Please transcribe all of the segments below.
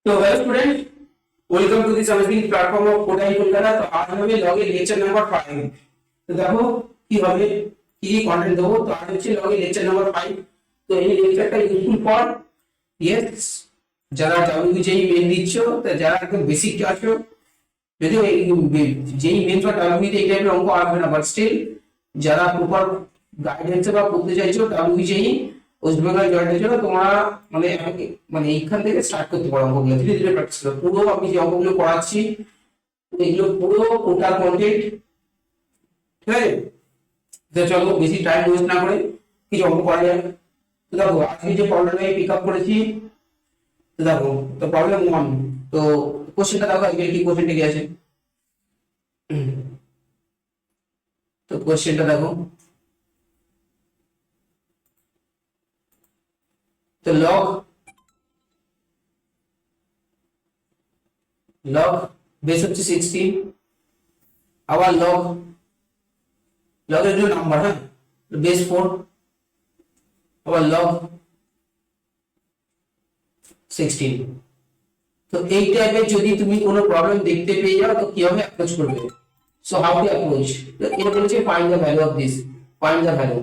तो hello student, welcome to this amazing platform of कोडाई कोलकाता। तो आज हमें लगे लेक्चर नंबर 5। তো দেখো কি হবে, কি কি কন্টেন্ট দেবো। তো আজ হচ্ছে লগে লেকচার নাম্বার 5। তো এই লেকচারটা ইউজফুল ফর ইয়েস যারা ডাব্লিউজেই মেন দিচ্ছ, তো যারা একদম বেসিক আছো, যদিও যেই মেন বা ডাব্লিউতে এই টাইপের অঙ্ক আসবে না, বাট স্টিল যারা প্রপার গাইডেন্সে বা পড়তে চাইছো ডাব্লিউজেই ওয়েস্ট বেঙ্গল জয়েন্টের জন্য, তোমরা মানে মানে এইখান থেকে স্টার্ট করতে পারো অঙ্কগুলো ধীরে ধীরে প্র্যাকটিস করো। পুরো আমি যে অঙ্কগুলো পড়াচ্ছি এগুলো পুরো টোটাল কন্টেন্ট, ঠিক আছে? তো চলো বেশি টাইম ওয়েস্ট না করে কিছু অঙ্ক করা যায়। তো দেখো আজকে যে প্রবলেমটা আমি পিক আপ করেছি, তো দেখো তো প্রবলেম 1। তো কোশ্চেনটা দেখো আজকে কি কোশ্চেনটা কি আছে। তো কোশ্চেনটা দেখো, তো লগ বেস হচ্ছে 16, আবার লগের জন্য নাম্বার, হ্যাঁ, বেস 4, আবার লগ 16। তো এই টাইপের যদি তুমি কোনো প্রবলেম দেখতে পেয়ে যাও তো কিভাবে অ্যাপ্রোচ করবে, সো হাউ টু অ্যাপ্রোচ। তো এটা বলেছে find the value of this, find the value.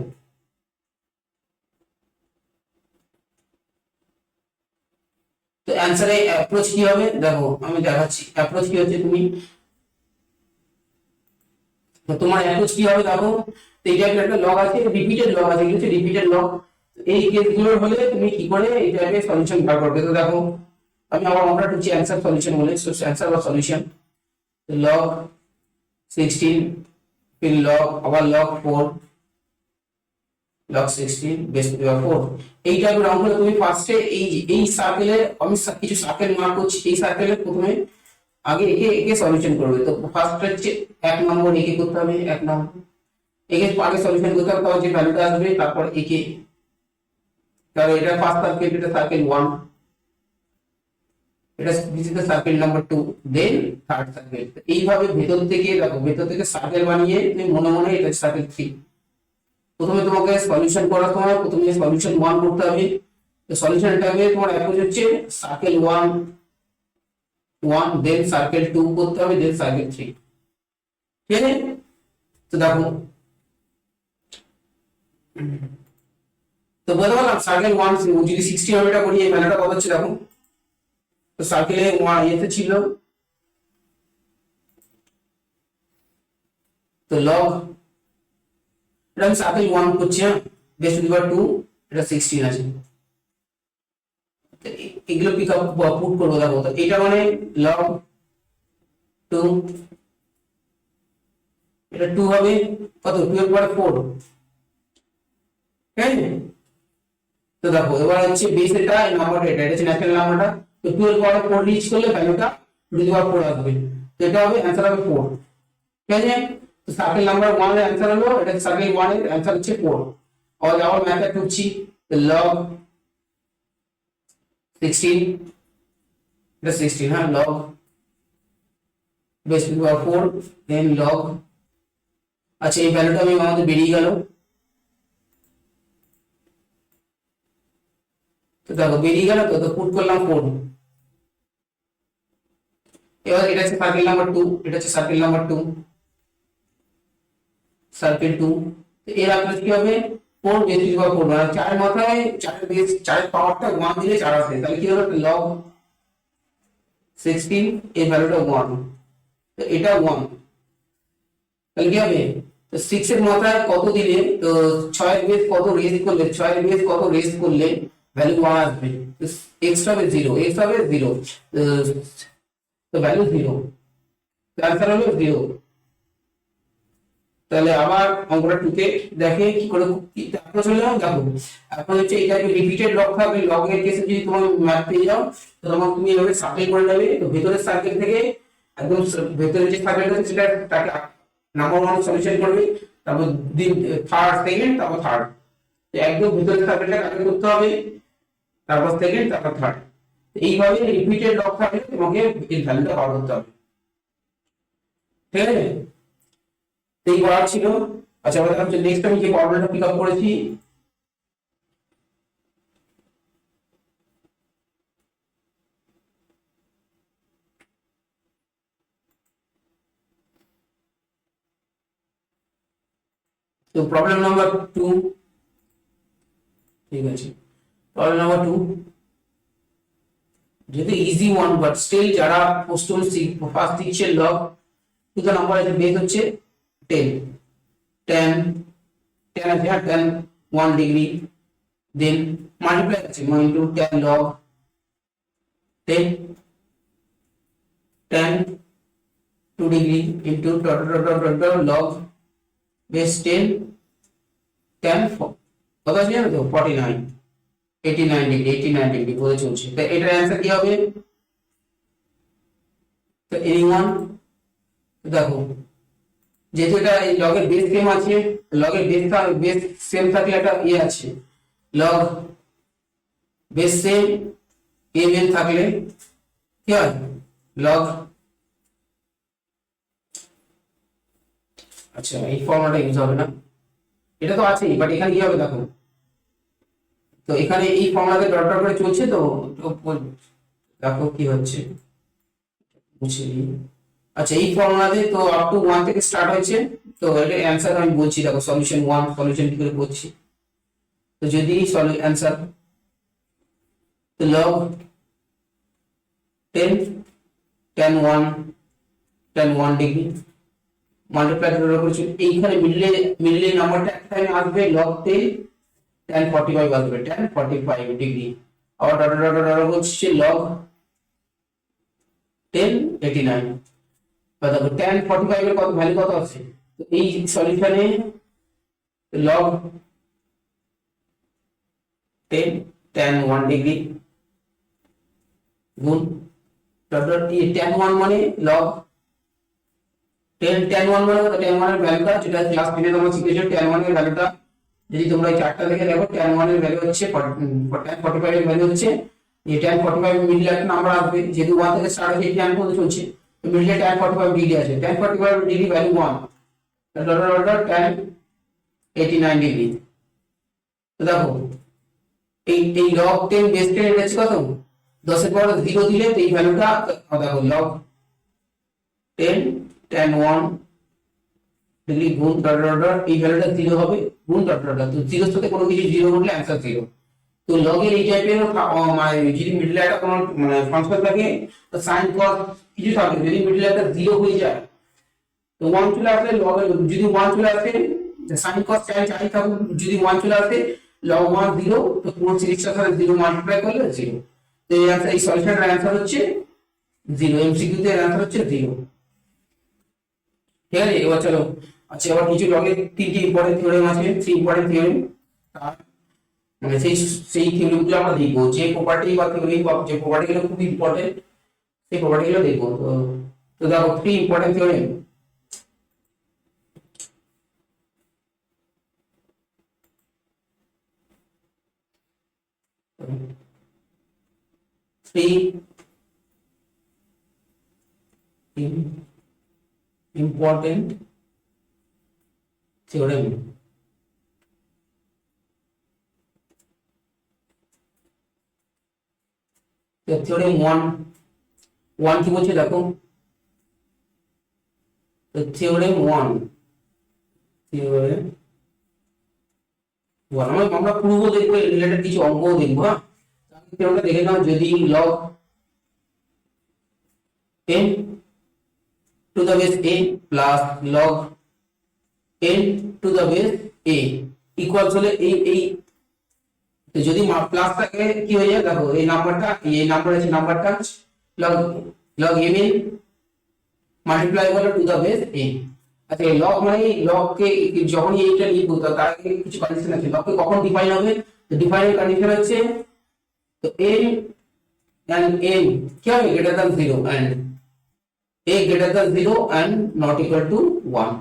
তো অ্যানসারে অ্যাপ্রোচ কি হবে দেখো আমি দেখাচ্ছি। অ্যাপ্রোচ কি হচ্ছে, তুমি তো তোমার অ্যাপ্রোচ কি হবে দেখো। তো এই টাইপের একটা লগ আছে, রিপিটেড লগ আছে, কি হচ্ছে রিপিটেড লগ। এই কেসগুলোর হলে তুমি কি করে এই টাইপের সলিউশন বার করবে। তো দেখো আমি আবার আমরা টুচি অ্যানসার সলিউশন বলে, সো অ্যানসার বা সলিউশন লগ 16, फिर log আবার log 4, log 16 বেস 4। এই টাইপের অঙ্কগুলো তুমি ফার্স্টে এই সার্কেলে আমি কিছু সার্কেল মার্ক করছি, এই সার্কেলে প্রথমে আগে একে একে সলিউশন করবে। তো ফার্স্ট হচ্ছে 1 নম্বর একে করতে হবে, 1 নম্বর একে আগে সলিউশন করতে হবে, তারপর যে ভ্যালুটা আসবে তারপর একে, তাহলে এটা ফার্স্ট সার্কেল, এটা সার্কেল 1, এটা this is the circle number 2, then third circle. এইভাবে ভেতর থেকে দেখো, ভেতর থেকে সার্কেল বানিয়ে তুমি মনে মনে এটা সার্কেল 3। প্রথমে তোমাকে সলিউশন করার সময় প্রথমে সলিউশন 1 করতে হবে। তো সলিউশনটা হবে তোমার অ্যাপ্রোচ হচ্ছে সার্কেল 1 দেন সার্কেল 2 করতে হবে, দেন সার্কেল 3, ঠিক আছে? তো দেখো তো বলতে পারলাম সার্কেল 1 যদি 60 হবে, এটা করি এই ভ্যালুটা কত হচ্ছে দেখো। তো সার্কেলে 1 এতে ছিল, তো লগ এটা আমি সার্কেল 1 করছি, হ্যাঁ, বেস টু দি পাওয়ার 2, এটা 16 আছে। তো এগুলো পিক আপ পুট করবো দেখো। তো এটা মানে লগ 2, এটা 2 হবে কত, 2 এর পরে 4, ঠিক আছে? তো দেখো এবার হচ্ছে বেস এটা, এই নাম্বারটা এটা হচ্ছে ন্যাচারাল নাম্বারটা। তো 2 এর পরে 4 রিচ করলে ভ্যালুটা টু দি পাওয়ার 4 আসবে। তো এটা হবে অ্যানসার হবে 4, ঠিক আছে? তো সার্কেল নাম্বার 1 এর অ্যানসার হলো, এটা সার্কেল 1 এর অ্যানসার হচ্ছে 4। আর আবার ম্যাথটা টুকছি, তো লগ 16, এটা 16, হ্যাঁ, log base to the power 4 then log. আচ্ছা এই ভ্যালুটা আমি আমাদের বেরিয়ে গেল। তো দেখো বেরিয়ে গেল, তো পুট করলাম 4। এবার এটা হচ্ছে সার্কেল নাম্বার 2, এটা হচ্ছে সার্কেল নাম্বার 2, সার্কেল 2। তো এর আপনার কি হবে 4 বেস টু দি পাওয়ার 4, মানে 4 মাথায় 4 বেস 4 পাওয়ারটা 1 দিলে 4 আসে, তাহলে কি হবে লগ 16 এর ভ্যালুটা 1, তো এটা 1, তাহলে কি হবে। তো 6 এর মাথায় কত দিলে, তো 6 এর বেস কত রেজ করলে, 6 এর বেস কত রেজ করলে ভ্যালু 1 আসবে। তো x হবে 0, x হবে 0, তো ভ্যালু 0, তো অ্যানসার হলো 0। তাহলে আবার অঙ্কটা টুকে দেখে কি করে অ্যাপ্রোচ হলো দেখো। এখন হচ্ছে এটা রিপিটেড লগ থাকবে, লগ এর কেসে যদি তোমার ম্যাথ পেয়ে যাও তো তোমার তুমি এভাবে সার্কেল করে নেবে। তো ভেতরের সার্কেল থেকে একদম ভেতরের যে সার্কেলটা আছে সেটা তাকে নাম্বার 1 সলিউশন করবে, তারপর থার্ড সেকেন্ড তারপর থার্ড। তো একদম ভেতরের সার্কেলটা কালেক্ট করতে হবে, তারপর সেকেন্ড তারপর থার্ড। এইভাবে রিপিটেড লগ থাকলে তোমাকে এই ভ্যালুটা বার করতে হবে, ঠিক আছে? এই করা ছিল। আচ্ছা আমরা দেখো নেক্সট আমি যে প্রবলেমটা পিক আপ করেছি, তো প্রবলেম নাম্বার 2, ঠিক আছে, প্রবলেম নাম্বার 2 যেহেতু ইজি ওয়ান বাট স্টিল যারা প্রথম ফার্স্ট শিখছে লগ টু দ্য নাম্বার আছে বেস হচ্ছে 10 10 10 আছে, 10 1 ডিগ্রি, দেন মাল্টিপ্লাই আছে into 10 log 10 10 2 degree into dot dot dot dot dot log base 10 10 কত আছে জানো তো 49 89 ডিগ্রি 89 ডিগ্রি বলে চলছে। তো এটার অ্যান্সার কি হবে? তো এনিওয়ান, দেখো যেহেতু এটা এই লগের বেস সেম আছে, লগের বেস সেম থাকলে একটা ইয়ে আছে, log base same m n থাকলে কি হয় লগ, আচ্ছা এই ফর্মুলাটা ইউজ হবে না, এটা তো আছেই বাট এখানে কি হবে দেখো, তো এখানে এই ফর্মুলাতে ডট ডট করে চলছে, তো দেখো কি হচ্ছে বুঝছি। আচ্ছা এই ফর্মুলাতে তো আপ টু 1 থেকে স্টার্ট হয়েছে, তো এটা অ্যানসার আমি বলছি, দেখো সলিউশন 1 সলিউশন কি করে করছি। তো যদি অ্যানসার তো log 10 10 1 10 1 ডিগ্রি মাল্টিপ্লাই করে করেছি, এইখানে মিডলে নাম্বারটা একটা টাইমে আসবে log 10 10 45 আসবে 10 45 ডিগ্রি, আবার ডট ডট ডট হচ্ছে log 10 89, বা দেখো 10 45 এর কত ভ্যালু কত আছে, তো এই সলিউশনে log 10 10 1 ডিগ্রি গুণ ডট ডট এই 10 1 মানে log 10 10 1 মানে কত, 10 1 এর ভ্যালুটা যেটা ক্লাস 10 এ তোমরা শিখেছো, 10 1 এর ভ্যালুটা যদি তোমরা এই চারটা দেখে দেখো 10 1 এর ভ্যালু হচ্ছে 10 45 এর ভ্যালু হচ্ছে এই 10 45 মিডলে একটা নাম্বার আসবে, যেহেতু 1 থেকে স্টার্ট হচ্ছে 10 পর্যন্ত চলছে, তো মিডলে 10 45 ডিগ্রি আছে, 10 45 degree value 1 dot dot dot 10 89 degree. তো দেখো এই log 10 বেস 10 এর কাছে কত 10 এর পর 0 দিলে তো এই ভ্যালুটা দেখো log 10 10 1 ডিগ্রি গুণ ডট ডট ডট এই ভ্যালুটা 0 হবে গুণ ডট ডট ডট, তো 0 এর সাথে কোনো কিছু 0 করলে অ্যানসার 0। তো log এর এই টাইপের মানে যদি মিডলে একটা কোনো মানে ফাংশন থাকে তো sin cos কিছু থাকে, যদি মিডলে একটা 0 হয়ে যায় তো 1 চলে আসলে log এর যদি 1 চলে আসে sin cos tan যাই থাকুক, যদি 1 চলে আসে log 1 0, তো পুরো সিরিজটার সাথে 0 মাল্টিপ্লাই করলে 0। তো এই অ্যানসার এই সলিউশনের অ্যানসার হচ্ছে 0, এমসিকিউ তে অ্যানসার হচ্ছে 0। ঠিক আছে, এবার চলো আচ্ছা আবার কিছু লগের তিনটি ইম্পর্টেন্ট থিওরেম আছে, থ্রি ইম্পর্টেন্ট থিওরেম, মানে সেই থিওরেমগুলো আমরা দেখবো, যে প্রপার্টি বা থিওরি বা যে প্রপার্টিগুলো খুব ইম্পর্টেন্ট সেই প্রপার্টিগুলো দেখবো। তো তো দেখো three important theorem, three important theorem. Theorem 1 কি বলছে দেখো, তো থিওরেম 1 আমরা পূর্ব দেখবো, রিলেটেড কিছু অঙ্কও দেখবো। হ্যাঁ থিওরেমটা দেখে নাও, যদি log 10 to the base a plus log 10 to the base a equal হলে এই তো যদি প্লাস থাকে কি হয়ে যায় দেখো, এই নাম্বারটা এই নাম্বার আছে, নাম্বারটা log log m n multiply করে টু দা বেস a। আচ্ছা এই log মানে log কে যখন এইটা লিখবো তার আগে কিছু কন্ডিশন আছে, log কে কখন ডিফাইন হবে, তো ডিফাইনের কন্ডিশন হচ্ছে তো n and n কি হবে greater than 0 and a greater than 0 and not equal to 1,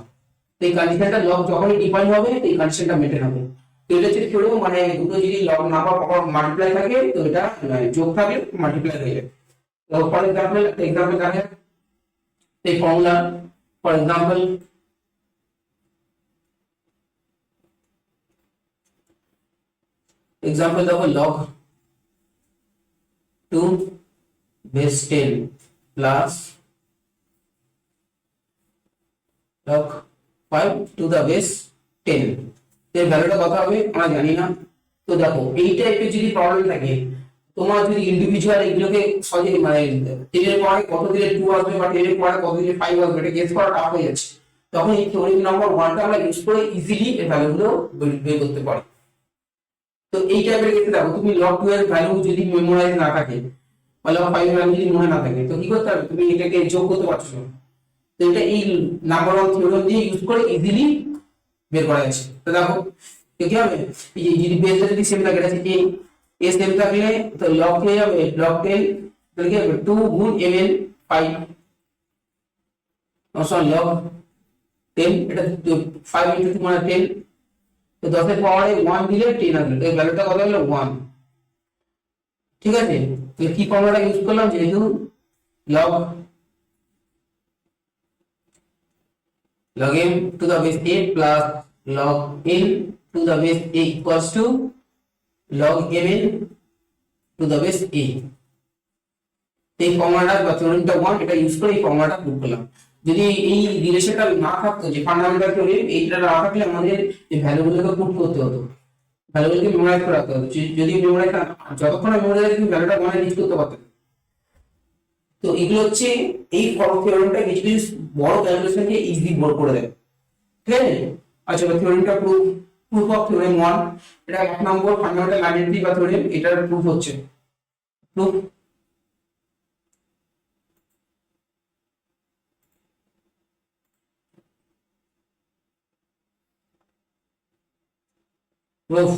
তো এই কন্ডিশনটা log যখনই ডিফাইন হবে এই কন্ডিশনটা মেইনটেইন হবে। তো এটা হচ্ছে থিওরেম, মানে দুটো যদি log নাম্বার কখন মাল্টিপ্লাই থাকে তো এটা যোগ থাকলে মাল্টিপ্লাই হয়ে যাবে। তো ফর एग्जांपल একটা एग्जांपल দেখেন, এই ফর্মুলা ফর एग्जांपल দেখো log 2 base 10 plus log 5 to the base 10 এর ভ্যালুটা কত হবে আমরা জানি না। তো দেখো এই টাইপের যদি প্রবলেম থাকে, তোমার যদি ইন্ডিভিজুয়াল এগুলোকে সহজে মানে 10 এর পরে কত দিলে 2 আসবে বা 10 এর পরে কত দিলে 5 আসবে এটা গেস করা টাফ হয়ে যাচ্ছে, তখন এই থিওরেম নাম্বার 1টা আমরা ইউজ করে ইজিলি এর ভ্যালুগুলো বের করতে পারি। তো এই টাইপের ক্ষেত্রে দেখো তুমি লগ 2 এর ভ্যালু যদি মেমোরাইজ না থাকে বা লগ 5 এর ভ্যালু যদি মনে না থাকে, তো কি করতে হবে, তুমি এটাকে যোগ করতে পারছো না। তো এটা এই নাম্বার অফ থিওরেম দিয়ে ইউজ করে ইজিলি বের করা যাচ্ছে। তো দেখো কি হবে, এই যে যদি বেসটা যদি সেম থাকে, এটা হচ্ছে এ সেম থাকলে তো লগ হয়ে যাবে লগ 10, তাহলে কি হবে 2 গুণ mn 5 সরি লগ 10, এটা 5 ইনটু 2 মানে 10, তো 10 এর পাওয়ারে 1 দিলে 10 আসবে, তো এই ভ্যালুটা কত হলো 1। ঠিক আছে, তাহলে কি ফর্মুলাটা ইউজ করলাম, যেহেতু log log m to the base a plus log n to the base a equals to log mn to the base a, এই ফর্মুলাটা বা থিওরেমটা 1 এটা ইউজ করে এই ফর্মুলাটা প্রুভ করলাম। যদি এই রিলেশনটা না থাকতো, যে ফান্ডামেন্টাল থিওরেম এইটা না থাকলে আমাদের এই ভ্যালুগুলোকে প্রুভ করতে হতো, ভ্যালুগুলোকে মেমোরাইজ করে রাখতে হতো। যদি মেমোরাইজ না, যতক্ষণ মেমোরাইজ তুমি ভ্যালুটা 1 এ রিচ করতে পারতে। তো এগুলো হচ্ছে এই থিওরেমটা কিছু কিছু বড় ক্যালকুলেশনকে ইজিলি বড় করে দেয়। ঠিক আছে, আচ্ছা থিওরেমটা প্রুফ অফ থিওরেম 1, এটা 1 নম্বর ফান্ডামেন্টাল আইডেন্টিটি বা থিওরেম, এটার প্রুফ হচ্ছে প্রুফ প্রুফ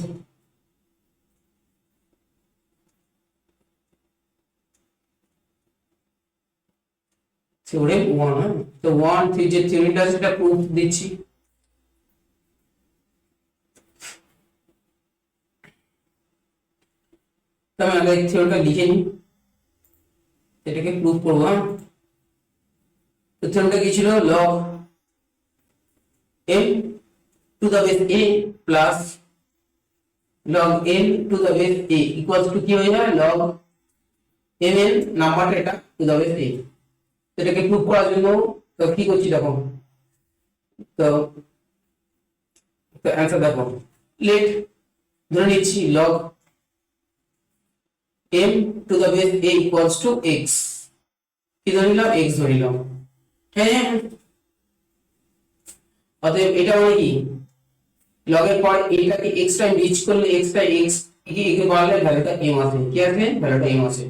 থিওরেম 1। তো 1 যে থিওরেমটা আছে সেটা প্রুফ দিচ্ছি। তো আমি আগে থিওরেমটা লিখে নিই, এটাকে প্রুফ করব। হ্যাঁ, তো থিওরেমটা কি ছিল, log m to the base a plus log n to the base a equals two কি হয়ে যায়, log mn নাম্বারটা এটা টু দ্য বেস a। এটাকে প্রুফ করার জন্য তো কি করছি দেখো, তো অ্যান্সার দেখো, লেট ধরে নিচ্ছি log m to the base a equals two x, কি ধরে নিলাম, x ধরে নিলাম। হ্যাঁ, অতএব এটা মানে কি, log এর পর এটাকে x টাইম রিচ করলে x টাইম x কি একে বললে ভ্যালুটা m আসে, কি আসবে, ভ্যালুটা m আসে।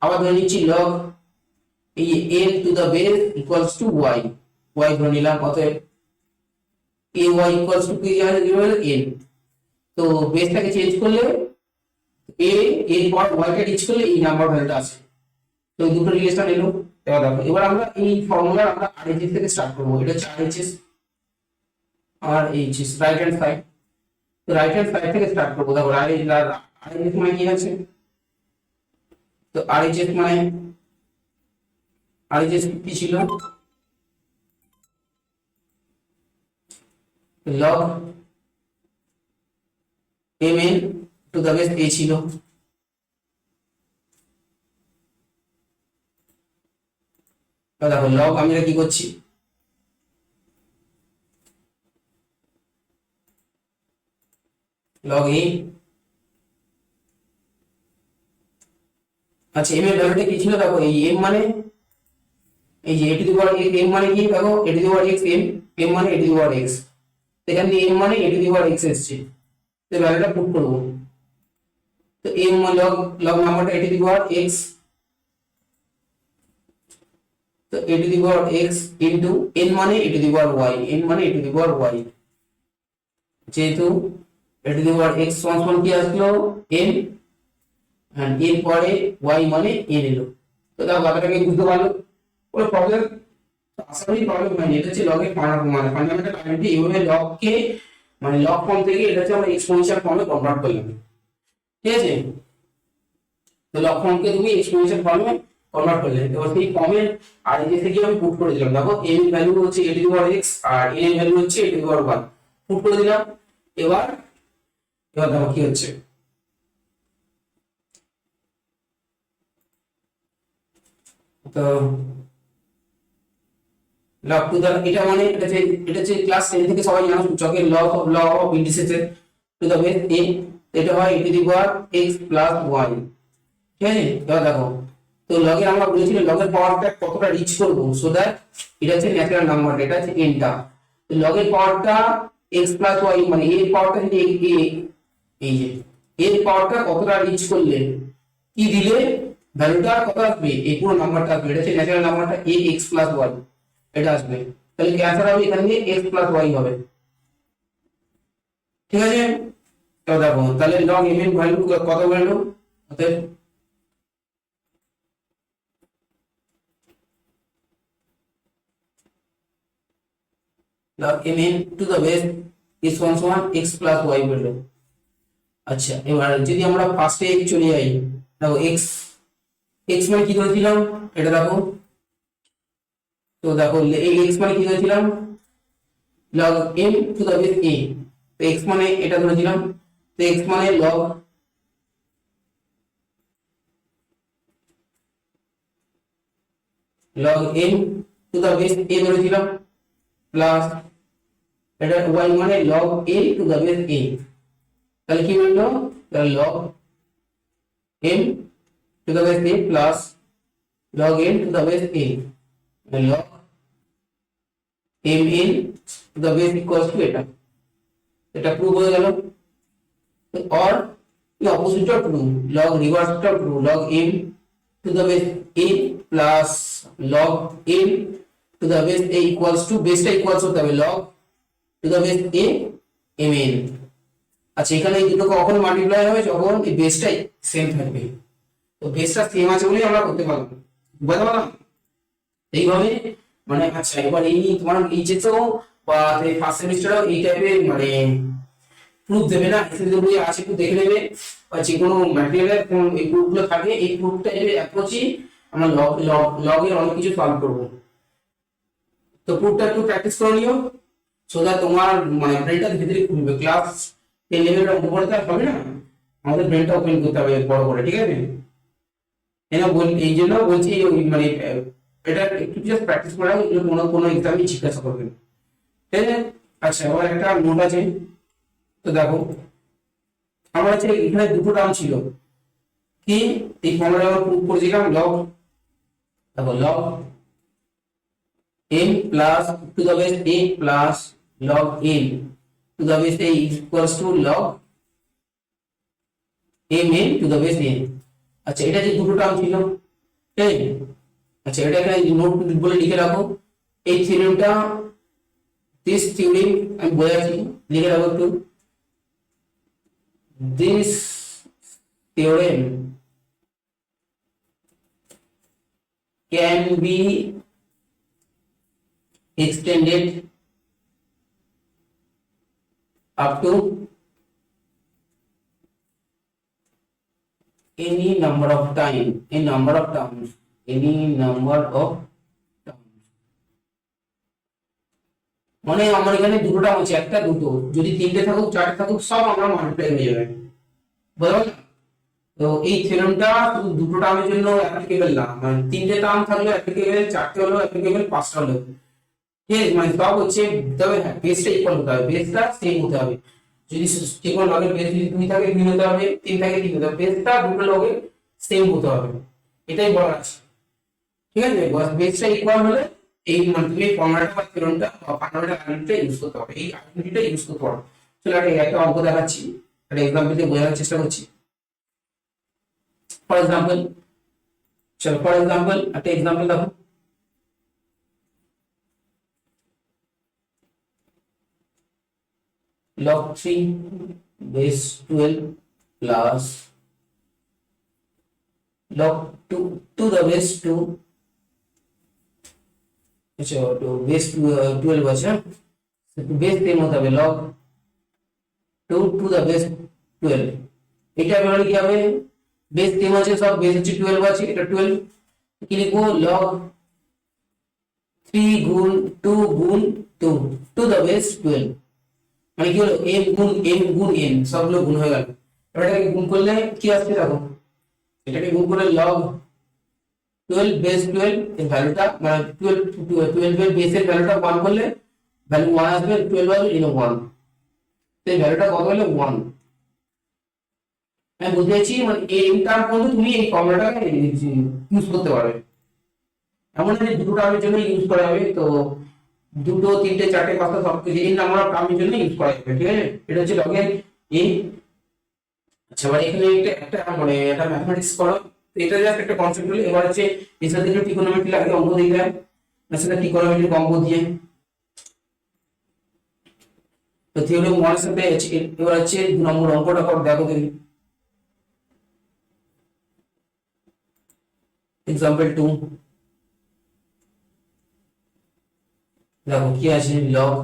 আবার ধরে নিচ্ছি log এই n to the base equals two y, y ধরে নিলাম। অতএব a y ইকুয়ালস টু কি আসবে, n। তো বেসটাকে চেঞ্জ করলে a এর পর y কে রিচ করলে এই নাম্বার ভ্যালুটা আসে। তো এই দুটো রিলেশন এলো। এবার দেখো, এবার আমরা এই ফর্মুলা আমরা RHS থেকে স্টার্ট করব। এটা হচ্ছে RHS, RHS right hand side. তো রাইট হ্যান্ড সাইড থেকে স্টার্ট করব। দেখো RHS মানে কি আছে, তো RHS মানে RHS কি ছিল, log mn to the base a ছিল। তো দেখো log আমি কি করছি, log a, আচ্ছা m এর ভ্যালুটা কি ছিল, দেখো এই m মানে এই যে a to the power m মানে কি, দেখো a to the power x, m মানে a to the power x, এখানে m মানে a to the power x এসেছে। তো ভ্যালুটা পুট করব। তো m log নাম্বারটা a to the power x, তো a to the power x into n মানে a to the power y, n মানে a to the power y, যেহেতু a to the power x সমান কি আসলো n, and n পরে y মানে n এলো। তো দেখো কথাটাকে বুঝতে পারলো, ওই প্রবলেম আসলেই প্রবলেম হয়নি। এটা হচ্ছে লগ এর মানে ফান্ডামেন্টাল আইডেন্টিটি, এইভাবে লগ কে মানে লগ ফর্ম থেকে এটা হচ্ছে আমরা এক্সপোনেনশিয়াল ফর্মে কনভার্ট করলাম। ঠিক আছে, তো লগ ফর্মকে তুমি এক্সপোনেনশিয়াল ফর্মে কনভার্ট করলে, এবার সেই ফর্মে আর এই থেকে আমি পুট করে দিলাম। দেখো n এর ভ্যালু হচ্ছে a to the power x আর n এর ভ্যালু হচ্ছে a to the power 1, put করে দিলাম। এবার দেখো কি হচ্ছে, তো লগ টু দা, এটা মানে এটা হচ্ছে ক্লাস 10 থেকে সবাই জানো সূচকের লগ অফ ইন্ডিসেসের টু দা বেস a, এটা হয় e to the power x plus y। ঠিক আছে, এবার দেখো তো লগের আমরা বলেছিলাম লগের পাওয়ারটা কতটা রিচ করবো, সো দ্যাট এটা হচ্ছে ন্যাচারাল নাম্বার, এটা হচ্ছে n টা। তো লগের পাওয়ারটা x প্লাস y মানে এর পাওয়ারটা যদি এই যে এর পাওয়ারটা কতটা রিচ করলে কি দিলে ভ্যালুটা কত আসবে, এই পুরো নাম্বারটা আসবে, এটা হচ্ছে ন্যাচারাল নাম্বারটা ax প্লাস y এটা আসবে। তাহলে কি অ্যান্সার হবে এখানে x প্লাস y হবে। ঠিক আছে, তো দেখো তাহলে log m এর ভ্যালু কত ভ্যালু, অতএব log m to the base is সমান x প্লাস y ভ্যালু। আচ্ছা, এবার যদি আমরা ফার্স্টে চলে যাই, দেখো x মানে কি ধরেছিলাম এটা দেখো, তো দেখো এই x মানে কি ধরেছিলাম log m to the base a, তো x মানে এটা ধরেছিলাম, তো x মানে log m to the base a ধরেছিলাম প্লাস এটা y মানে log a to the base a, তাহলে কি বললো, তাহলে log m to the base a plus log n to the base a, log mn to the base equals to এটা prove হয়ে গেল। और অপোজিটটা ট্রু, log রিভার্সটা true, log m to the base a plus log m to the base a equals to বেসটা equals হতে হবে log two the base a mn। আচ্ছা, এখানে এই দুটো কখন মাল্টিপ্লাই হবে, যখন এই বেসটাই সেম থাকবে, তো বেসটা সেম আছে বলেই আমরা করতে পারবো, বুঝতে পারলাম এইভাবে মানে। আচ্ছা, এবার এই তোমার এইচএসও বা ফার্স্ট সেমিস্টারও এই টাইপের মানে প্রুফ দেবে না, এসএসসি বই আছে একটু দেখে নেবে, বা যে কোনো ম্যাটেরিয়ালের কোন এই প্রুফগুলো থাকে, এই প্রুফটা এর অ্যাপ্রোচই আমরা লগের অনেক কিছু সলভ করব। তো প্রুফটা একটু প্র্যাকটিস করে নিও, সো দ্যাট তোমার মানে ব্রেনটা ধীরে ধীরে খুলবে। ক্লাস 10 লেভেলটা উপরে তো হবে না, আমাদের ব্রেনটা ওপেন করতে হবে বড় করে, ঠিক আছে। এই জন্য বলছি মানে এটা একটু জাস্ট প্র্যাকটিস করা, কোনো কোনো এক্সামে জিজ্ঞাসা করবেন, ঠিক আছে। আচ্ছা, এবার একটা নোট আছে, তো দেখো আমার হচ্ছে এখানে দুটো টার্ম ছিল, কি এই ফর্মুলা আমরা প্রুভ করেছিলাম, লগ দেখো log m plus two the base a plus log m to the base a equals two log mn to the base n। আচ্ছা, এটা যে দুটো টার্ম ছিল, ঠিক আছে। আচ্ছা, এটা এখানে নোট বলে লিখে রাখো, এই থিওরেমটা দিস থিওরেম আমি বোঝাচ্ছি, লিখে রাখো একটু, this theorem can be extended up to any number of terms, any number of terms। মানে আমার এখানে দুটো টার্ম আছে, একটা দুটো যদি তিনটে থাকুক চারটে থাকুক সব আমরা মাল্টিপ্লাই হয়ে যাবে, বুঝতে, তো এই থিওরেমটা শুধু দুটো টার্মের জন্য অ্যাপ্লিকেবল না, মানে তিনটে টার্ম থাকলে অ্যাপ্লিকেবল, চারটে হলো অ্যাপ্লিকেবল, পাঁচটা হলো, ঠিক আছে। মানে সব হচ্ছে, তবে হ্যাঁ বেসটা ইকুয়াল হতে হবে, বেসটা সেম হতে হবে। যদি যে কোনো লগের বেস যদি 2 থাকে 2 হতে হবে, 3 থাকে 3 হতে হবে, বেসটা দুটো লগের সেম হতে হবে, এটাই বলা আছে, ঠিক আছে। বেসটা ইকুয়াল হলে এই মানে তুমি ফর্মুলাটা বা থিওরেমটা বা ফান্ডামেন্টাল আইডেন্টিটিটা ইউজ করতে হবে, এই আইডেন্টিটিটা ইউজ করতে পারো। চলো একটা অঙ্ক দেখাচ্ছি, একটা এক্সাম্পল দিয়ে বোঝানোর চেষ্টা করছি। ফর এক্সাম্পল, চলো ফর এক্সাম্পল একটা এক্সাম্পল দেখো, log 3 base 12 plus log 2 to the base 2, अच्छा तो base 12 बचा, बेस 10 होता है, log 2 to the base 12, এটা বের কি হবে, বেস 10 আছে, সব বেস হচ্ছে 12 আছে, এটা 12 কি লিখবো, log 3 গুণ 2 গুণ 2 to the base 12, মানে কি হলো m গুণ n সবগুলো গুণ হয়ে গেল। এবার এটাকে গুণ করলে কি আসছে দেখো, এটাকে গুণ করলে log 12 বেস 12 এর ভ্যালুটা মানে 12 এর বেসের ভ্যালুটা 1 করলে ভ্যালু 1 আসবে, 12 আসবে 1, এই ভ্যালুটা কত হলো 1। আমি বুঝেছি, মানে এই টার্ম পর্যন্ত তুমি এই ফর্মুলাটাকে ইউজ করতে পারবে। এমন না যে দুটো টার্মের জন্য ইউজ করা হবে, তো দুটো তিনটে চারটে পাঁচটা সব কিছু এই নাম্বার অফ টার্মের জন্য ইউজ করা যাবে, ঠিক আছে। এটা হচ্ছে লগের এই। আচ্ছা, এবার এখানে একটা মানে একটা ম্যাথমেটিক্স করো, তো এটা জাস্ট একটা কনসেপ্ট হলো। এবার হচ্ছে এর সাথে একটু ট্রিগোনোমেট্রি লাগে, অঙ্ক দিয়ে দেয়, এর সাথে ট্রিগোনোমেট্রি অঙ্ক দিয়ে। তো থিওরেম 1 এর সাথে এবার হচ্ছে 2 নম্বর অঙ্কটা করো, দেখো দেখি। এক্সাম্পল 2 দেখো কি আছে, log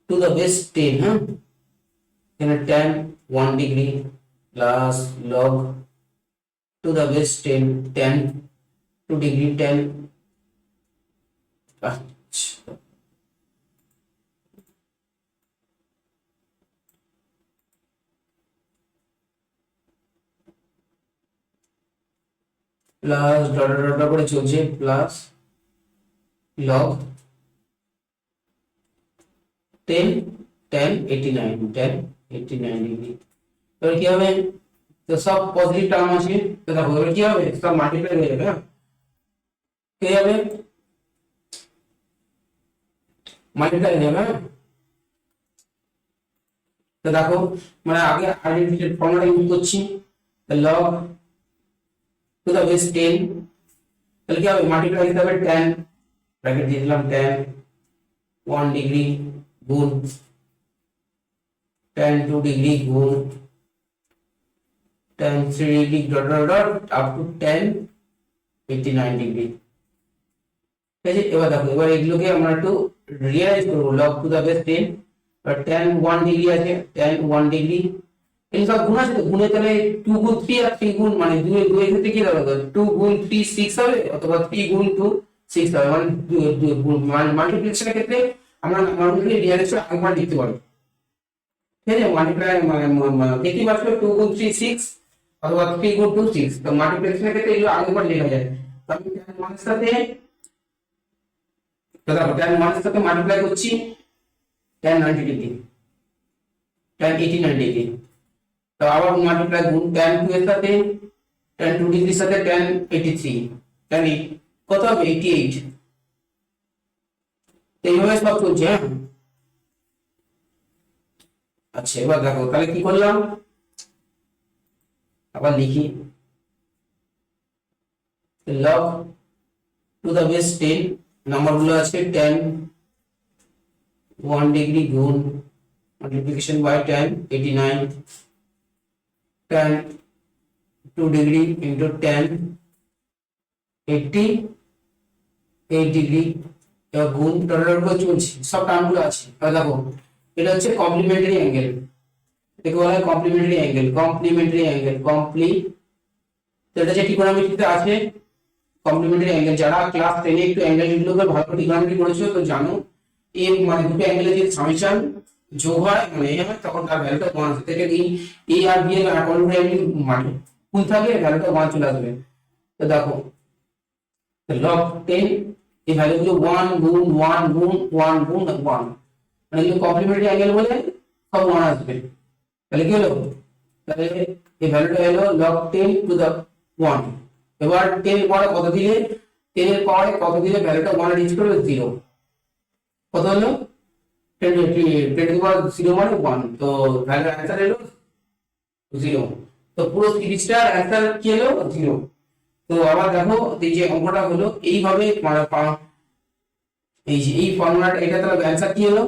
টু দ্য বেস 10, হ্যাঁ, এখানে tan 1 degree plus log two the base 10 tan 2 degree tan, আচ্ছা প্লাস ডট ডট ডট করে চলছে প্লাস log 10 tan 89 ডিগ্রি। এবার কি হবে, তো সব পজিটিভ টার্ম আছে, তো দেখো এবার কি হবে, সব মাল্টিপ্লাই হয়ে যাবে, হ্যাঁ, কি হবে, মাল্টিপ্লাই হয়ে যাবে, হ্যাঁ। তো দেখো মানে আগে আইডেন্টিফাইড ফর্মুলা ইউজ করছি, log টু দ্য বেস 10, তাহলে কি হবে, মাল্টিপ্লাই দিতে হবে tan, ব্র্যাকেট দিয়ে দিলাম tan 1 ডিগ্রি গুণ tan 2 ডিগ্রি গুণ tan 3 degree dot dot dot up to tan 89 degree, ঠিক আছে। এবার দেখো এবার এগুলোকে আমরা একটু রিয়ালাইজ করবো, log টু দা বেস 10, আর tan 1 ডিগ্রি আছে, tan 1 ডিগ্রি এই সব গুণ আছে, তো গুণে তাহলে 2 গুণ 3 আর 3 গুণ মানে 2 এর ক্ষেত্রে কি হবে, 2 গুণ 3 6 হবে, অথবা 3 গুণ 2 6 হবে, মানে 2 গুণ মানে মাল্টিপ্লিকেশনের ক্ষেত্রে আমরা নরমালি রিয়ালাইজ আরেকবার লিখতে পারি, ঠিক আছে। মাল্টিপ্লাই মানে দেখি মাত্র 2 গুণ 3 6 অথবা 3 গুণ 2 6, তো মাল্টিপ্লিকেশনের ক্ষেত্রে এগুলো আরেকবার লেখা যায়। তো আমি tan 1 এর সাথে, তো দেখো tan 1 এর সাথে মাল্টিপ্লাই করছি tan 90 ডিগ্রি, tan 89 ডিগ্রি, তো আবার মাল্টিপ্লাই গুণ tan 2 এর সাথে, tan 2 ডিগ্রির সাথে tan 83, tan কত হবে 88, এইভাবে সব চলছে, হ্যাঁ। আচ্ছা এবার দেখো তাহলে কি করলাম, আবার লিখি, log to the base 10 number গুলো আছে tan 1 ডিগ্রি গুণ multiplication by tan 89, tan 2 degree into tan 88 degree, এবার গুণ ডট ডট করে চলছে, সব টার্মগুলো আছে। এবার দেখো এটা হচ্ছে কমপ্লিমেন্টারি অ্যাঙ্গেল, এটাকে বলা হয় কমপ্লিমেন্টারি অ্যাঙ্গেল, তো এটা যে ট্রিগোনোমেট্রিতে আছে কমপ্লিমেন্টারি অ্যাঙ্গেল, যারা ক্লাস 10 এ একটু অ্যাঙ্গেল গুলোকে ভালো ট্রিগোনোমেট্রি করেছো তো জানো, এই মানে দুটো অ্যাঙ্গেলের যে সামেশন যোগ হয় মানে এ হয়, তখন তার ভ্যালুটা 1 আসবে, থেকে এই আর বি এর কমপ্লিমেন্টারি মানে কোন থাকলে ভ্যালুটা 1 চলে আসবে। তো দেখো log 10 এই ভ্যালুগুলো 1 গুণ 1 গুণ 1 গুণ 1, মানে এগুলো কমপ্লিমেন্টারি অ্যাঙ্গেল বলে সব 1 আসবে। তাহলে কি হলো, তাহলে এই ভ্যালুটা হলো log 10 টু দা 1। এবার 10 এর পাওয়ারে কত দিলে, 10 এর পাওয়ারে কত দিলে ভ্যালুটা 1 রিচ করবে, 0, কত হলো 10 টু দি পাওয়ার 0 মানে 1, তো ভ্যালুর অ্যানসার হলো 0। তো পুরো সিরিজটার অ্যানসার কি হলো 0। তো আবার দেখো এই যে অঙ্কটা হলো এইভাবে মানে এই যে এই ফর্মুলাটা, এটা তাহলে অ্যানসার কি হলো,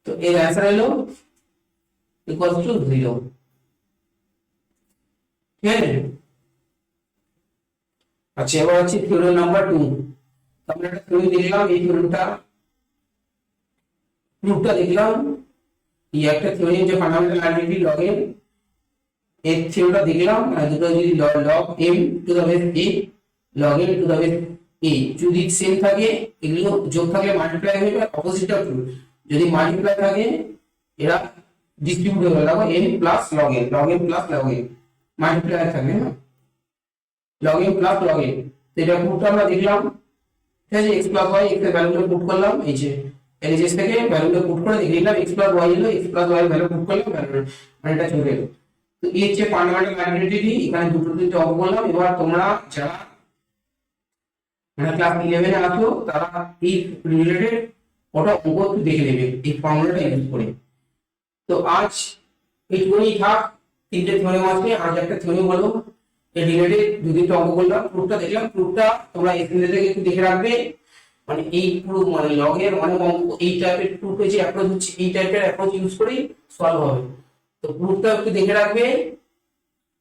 তো এর অ্যানসার হলো ইকুয়াল টু 0, ঠিক আছে। আচ্ছা এবার হচ্ছে থিওরেম নাম্বার 2, আমরা একটা থিওরি দেখলাম, এই থিওরিটা প্রুফটা দেখলাম, এই একটা থিওরি যে ফান্ডামেন্টাল আইডেন্টিটি লগের এই থিওরিটা দেখলাম, দুটো যদি log m to the base a log m to the base a যদি সেম থাকে, এগুলো যোগ থাকলে মাল্টিপ্লাই হবে, অপোজিটটা ট্রু, যদি মাল্টিপ্লাই থাকে এরা ডিস্ট্রিবিউট হবে, দেখো m plus log m plus log m, multiplier থাকবে, হ্যাঁ, log N plus log N. তো এটা পুটটা আমরা দেখলাম, ঠিক আছে, এক্স প্লাস ওয়াই, এক্স এর ভ্যালুগুলো পুট করলাম, এই যে এলএচএস থেকে ভ্যালুগুলো পুট করে দেখে নিলাম, এক্স প্লাস ওয়াই হলো, এক্স প্লাস ওয়াই এর ভ্যালু পুট করলাম, ভ্যালু মানে এটা চলে এলো। তো এই হচ্ছে ফান্ডামেন্টাল আইডেন্টিটি, এখানে দুটো তিনটে অঙ্ক করলাম। এবার তোমরা যারা মানে ক্লাস 11 এ আছো তারা এই রিলেটেড ওটা অঙ্ক একটু দেখে নেবে এই ফর্মুলাটা ইউজ করে। তো আজ এইটুকুই থাক, তিনটে থিওরেম আছে, আজ একটা থিওরেম বলবো এই রিলেটেড দু তিনটে অঙ্ক করলাম, প্রুফটা দেখলাম, প্রুফটা তোমরা এখানে থেকে একটু দেখে রাখবে। মানে এই পুরো মানে লগের অনেক অঙ্ক এই টাইপের প্রুফে যে অ্যাপ্রোচ হচ্ছে এই টাইপের অ্যাপ্রোচ ইউজ করেই সলভ হবে। তো প্রুফটা একটু দেখে রাখবে,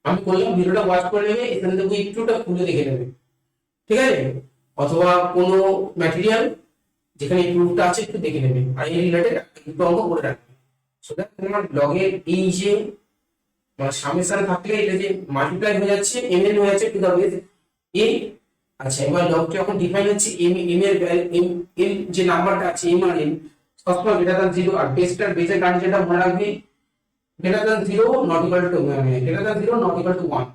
আমি করলাম, ভিডিওটা ওয়াচ করে নেবে, এখান থেকে একটুটা খুলে দেখে নেবে, ঠিক আছে, অথবা কোনো ম্যাটেরিয়াল যেখানে এই প্রুফটা আছে একটু দেখে নেবে, আর এই রিলেটেড একটু অঙ্ক করে রাখবে। সো দ্যাট তোমার লগের এই যে সামেশন থাকলে এটা যে মাল্টিপ্লাই হয়ে যাচ্ছে এম এন হয়ে যাচ্ছে টু দা বেস এ। আচ্ছা, এবার লগ যখন ডিফাইন হচ্ছে এম এম এর এম যে নাম্বারটা আছে এম আর এন সবসময় গ্রেটার দ্যান 0, আর বেসটার বেসের কন্ডিশনটা মনে রাখবে greater than 0 not equal to greater than 0 not equal to 1।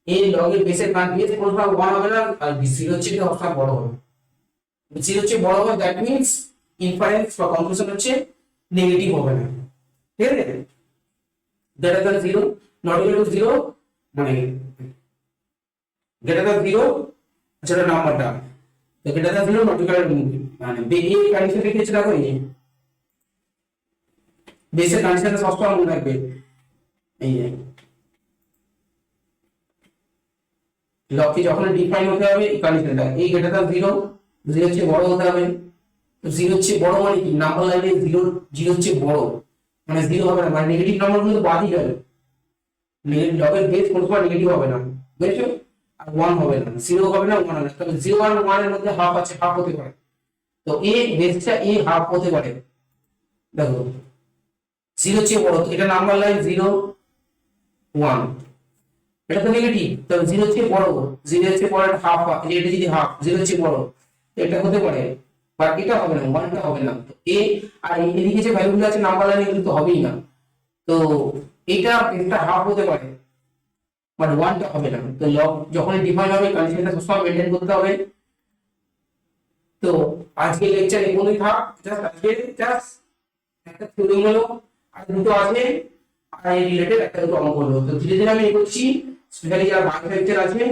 এই লগের বেসের বেস কোনো সময় 1 হবে না, আর 0 হচ্ছে এটা সবসময় বড় হবে, 0 হচ্ছে বড় হবে, দ্যাট মিন্স ইনফারেন্স বা কনক্লুশন হচ্ছে নেগেটিভ হবে না, ঠিক আছে। Greater than 0 not equal to 0 মানে গ্রেটার দ্যান 0 যেটা নাম্বারটা, তো greater than 0 not equal to মানে এই কন্ডিশন লিখেছি দেখো, এই বেসের কন্ডিশনটা সবসময় মনে রাখবে, এই যে লক্ষ্য যখন ডিফাইন হতে হবে এই কন্ডিশনটা, এই গ্রেটার দ্যান 0, 0 হচ্ছে বড় হতে হবে। তো 0 হচ্ছে বড় মানে কি, নাম্বার লাইনে 0 0 হচ্ছে বড় মানে 0 হবে না, মানে নেগেটিভ নাম্বারগুলো তো বাদই যাবে, নেগেটিভ লগের বেস কোনো সময় নেগেটিভ হবে না, বুঝছো, আর 1 হবে না, 0 হবে না, 1 হবে না, তবে 0 আর 1 এর মধ্যে হাফ আছে, হাফ হতে পারে। তো এই বেসটা এই হাফ হতে পারে, দেখো 0 হচ্ছে বড়, তো এটা নাম্বার লাইন 0 1, এটা তো নেগেটিভ, তবে 0 হচ্ছে বড়, 0 হচ্ছে বড় হাফ, এটা যদি হাফ 0 হচ্ছে বড় এটা হতে পারে, বাট এটা হবে না, 1টা হবে না। তো এ আর এদিকে যে ভ্যালুগুলো আছে নাম্বার লাইনে এগুলো তো হবেই না, তো এটা একটা হাফ হতে পারে বাট 1টা হবে না। তো লগ যখন ডিফাইন হবে কন্ডিশনটা সবসময় মেইনটেইন করতে হবে। তো আজকে লেকচার এই পর্যন্তই থাক, জাস্ট একটা থিওরি হলো, আর দুটো আছে, আর এই রিলেটেড একটা দুটো অঙ্ক হলো। তো ধীরে ধীরে আমি এগোচ্ছি, স্পেশালি যারা বায়ো লেকচার আছে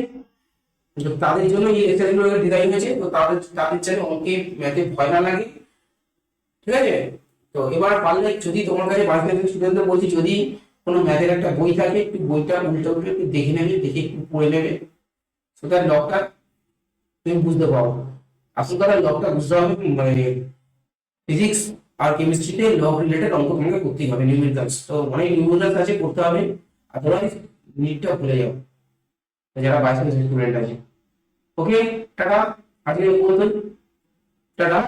তো তাদের জন্য এই লেকচারগুলো ডিজাইন হয়েছে, তো তাদের চাই অঙ্কে ম্যাথে ভয় না লাগে, ঠিক আছে। তো এবার পারলে যদি তোমার কাছে বায়োলজি স্টুডেন্টদের বলছি, যদি কোনো ম্যাথের একটা বই থাকে একটু বইটা উল্টো উল্টো একটু দেখে নেবে, দেখে একটু পড়ে নেবে, সো দ্যাট লগটা তুমি বুঝতে পারো। আসল কথা লগটা বুঝতে হবে, মানে ফিজিক্স আর কেমিস্ট্রিতে লগ রিলেটেড অঙ্ক তোমাকে করতেই হবে, নিউমেরিক্যালস তো অনেক নিউমেরিক্যালস আছে করতে হবে, আদারওয়াইজ নিটটা ভুলে যাও যারা বায়োলজি স্টুডেন্ট আছে। ওকে, টাটা, আজকে এই পর্যন্ত, টাটা।